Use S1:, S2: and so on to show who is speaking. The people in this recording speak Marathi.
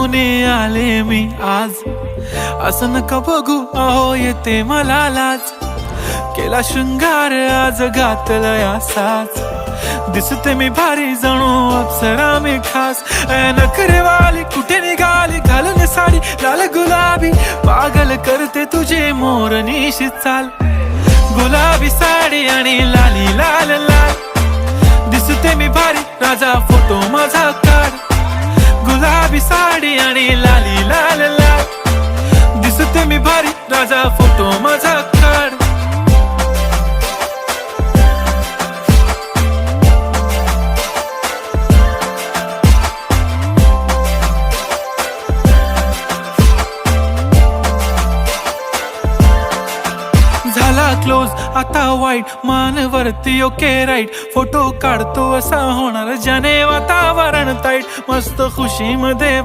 S1: घेऊन आले मी आज. असं नका बघू अहो येते मला लाज. केला शृंगार आज घातलाय असाच. दिसते मी भारी जणू अप्सरा मी खास. नखरेवाली कुठे निघाली घालून साडी लाल गुलाबी. पागल करते तुझे मोरनीशी चाल. गुलाबी साडी आणि लाली लाल लाल. दिसते मी भारी राजा फोटो माझा काढ. गुलाबी साडी आणि लाली लाल लाल. दिसते मी भारी राजा फोटो माझा काढ. झाला क्लोज आता वाईट मानवरती ओके राईट. फोटो काढतो असा होणार ज्याने वातावरण ताईट. मस्त खुशी मध्ये